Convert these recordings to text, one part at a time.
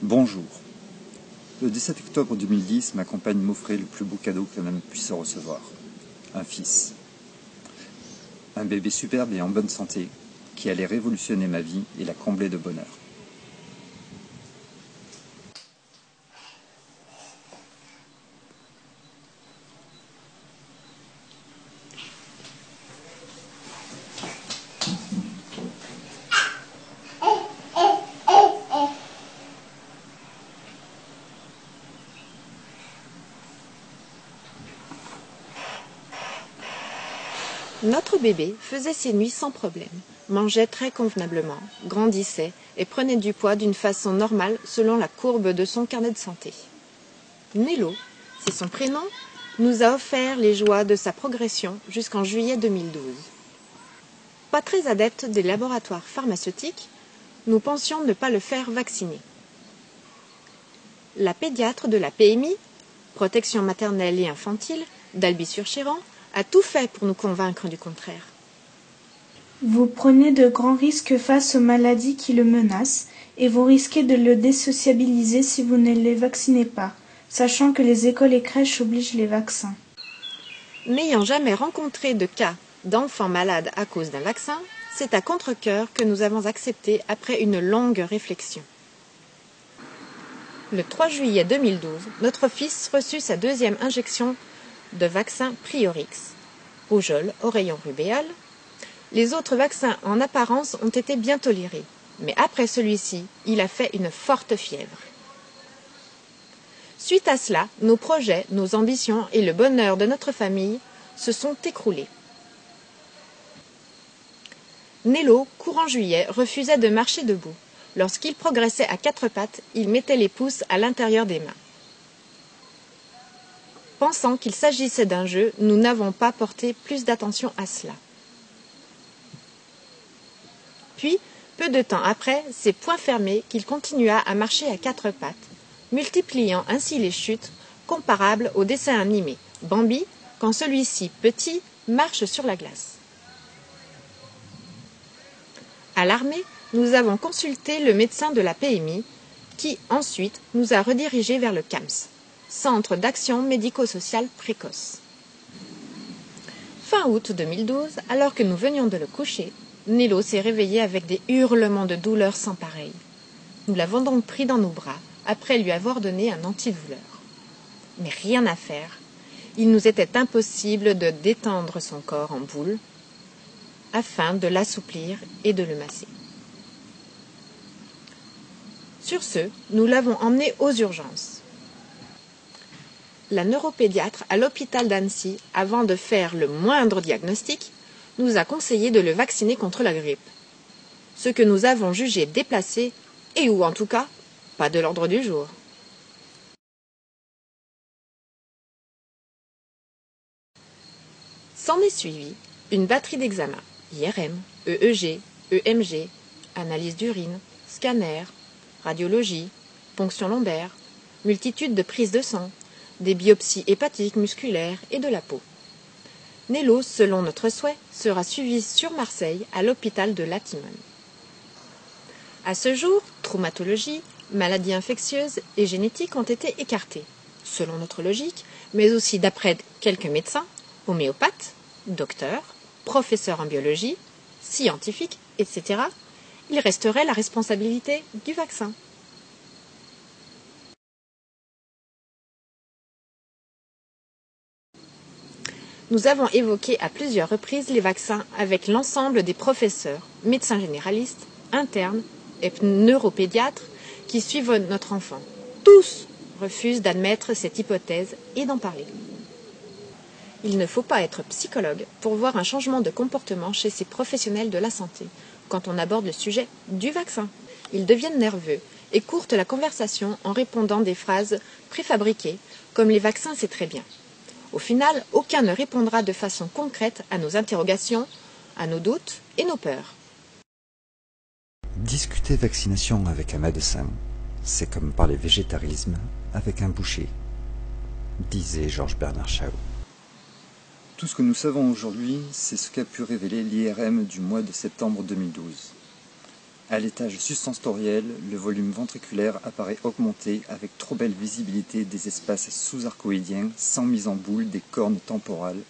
Bonjour. Le 17 octobre 2010, ma compagne m'offrait le plus beau cadeau qu'un homme puisse recevoir. Un fils. Un bébé superbe et en bonne santé, qui allait révolutionner ma vie et la combler de bonheur. Notre bébé faisait ses nuits sans problème, mangeait très convenablement, grandissait et prenait du poids d'une façon normale selon la courbe de son carnet de santé. Nello, c'est son prénom, nous a offert les joies de sa progression jusqu'en juillet 2012. Pas très adepte des laboratoires pharmaceutiques, nous pensions ne pas le faire vacciner. La pédiatre de la PMI, protection maternelle et infantile, d'Albi-sur-Chéran, a tout fait pour nous convaincre du contraire. Vous prenez de grands risques face aux maladies qui le menacent et vous risquez de le désociabiliser si vous ne les vaccinez pas, sachant que les écoles et crèches obligent les vaccins. N'ayant jamais rencontré de cas d'enfants malades à cause d'un vaccin, c'est à contre-cœur que nous avons accepté après une longue réflexion. Le 3 juillet 2012, notre fils reçut sa deuxième injection de vaccin Priorix, rougeole, oreillon rubéole. Les autres vaccins en apparence ont été bien tolérés, mais après celui-ci, il a fait une forte fièvre. Suite à cela, nos projets, nos ambitions et le bonheur de notre famille se sont écroulés. Nello, courant juillet, refusait de marcher debout. Lorsqu'il progressait à quatre pattes, il mettait les pouces à l'intérieur des mains. Pensant qu'il s'agissait d'un jeu, nous n'avons pas porté plus d'attention à cela. Puis, peu de temps après, c'est point fermé qu'il continua à marcher à quatre pattes, multipliant ainsi les chutes comparables au dessin animé Bambi, quand celui-ci, petit, marche sur la glace. Alarmés, nous avons consulté le médecin de la PMI, qui ensuite nous a redirigés vers le CAMS, Centre d'action médico-sociale précoce. Fin août 2012, alors que nous venions de le coucher, Nello s'est réveillé avec des hurlements de douleur sans pareil. Nous l'avons donc pris dans nos bras, après lui avoir donné un antidouleur. Mais rien à faire. Il nous était impossible de détendre son corps en boule, afin de l'assouplir et de le masser. Sur ce, nous l'avons emmené aux urgences. La neuropédiatre à l'hôpital d'Annecy, avant de faire le moindre diagnostic, nous a conseillé de le vacciner contre la grippe. Ce que nous avons jugé déplacé, et ou en tout cas, pas de l'ordre du jour. S'en est suivi une batterie d'examens, IRM, EEG, EMG, analyse d'urine, scanner, radiologie, ponction lombaire, multitude de prises de sang, des biopsies hépatiques, musculaires et de la peau. Nello, selon notre souhait, sera suivi sur Marseille à l'hôpital de Latimone. À ce jour, traumatologie, maladies infectieuses et génétiques ont été écartées, selon notre logique, mais aussi d'après quelques médecins, homéopathes, docteurs, professeurs en biologie, scientifiques, etc. Il resterait la responsabilité du vaccin. Nous avons évoqué à plusieurs reprises les vaccins avec l'ensemble des professeurs, médecins généralistes, internes et neuropédiatres qui suivent notre enfant. Tous refusent d'admettre cette hypothèse et d'en parler. Il ne faut pas être psychologue pour voir un changement de comportement chez ces professionnels de la santé quand on aborde le sujet du vaccin. Ils deviennent nerveux et courtent la conversation en répondant des phrases préfabriquées comme « les vaccins c'est très bien ». Au final, aucun ne répondra de façon concrète à nos interrogations, à nos doutes et nos peurs. Discuter vaccination avec un médecin, c'est comme parler végétarisme avec un boucher, disait Georges Bernard Shaw. Tout ce que nous savons aujourd'hui, c'est ce qu'a pu révéler l'IRM du mois de septembre 2012. À l'étage subsensoriel, le volume ventriculaire apparaît augmenté avec trop belle visibilité des espaces sous-archoïdiens sans mise en boule des cornes temporales,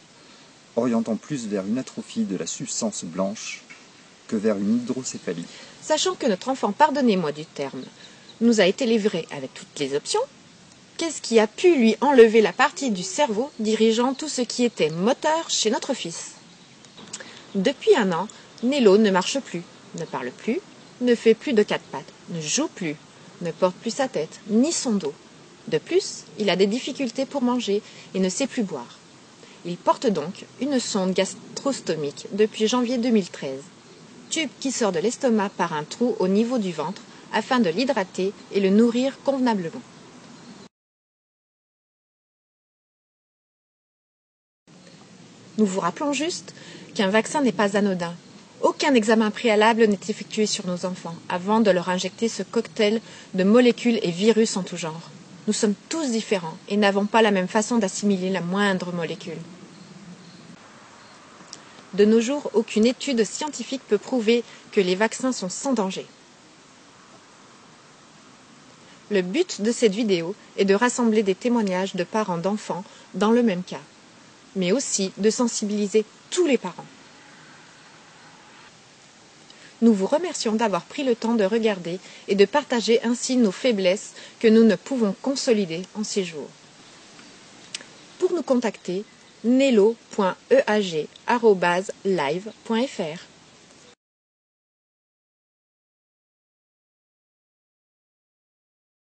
orientant plus vers une atrophie de la substance blanche que vers une hydrocéphalie. Sachant que notre enfant, pardonnez-moi du terme, nous a été livré avec toutes les options, qu'est-ce qui a pu lui enlever la partie du cerveau dirigeant tout ce qui était moteur chez notre fils? Depuis 1 an, Nello ne marche plus, ne parle plus, ne fait plus de 4 pattes, ne joue plus, ne porte plus sa tête, ni son dos. De plus, il a des difficultés pour manger et ne sait plus boire. Il porte donc une sonde gastrostomique depuis janvier 2013. Tube qui sort de l'estomac par un trou au niveau du ventre afin de l'hydrater et le nourrir convenablement. Nous vous rappelons juste qu'un vaccin n'est pas anodin. Aucun examen préalable n'est effectué sur nos enfants avant de leur injecter ce cocktail de molécules et virus en tout genre. Nous sommes tous différents et n'avons pas la même façon d'assimiler la moindre molécule. De nos jours, aucune étude scientifique peut prouver que les vaccins sont sans danger. Le but de cette vidéo est de rassembler des témoignages de parents d'enfants dans le même cas, mais aussi de sensibiliser tous les parents. Nous vous remercions d'avoir pris le temps de regarder et de partager ainsi nos faiblesses que nous ne pouvons consolider en 6 jours. Pour nous contacter, nello.eag@live.fr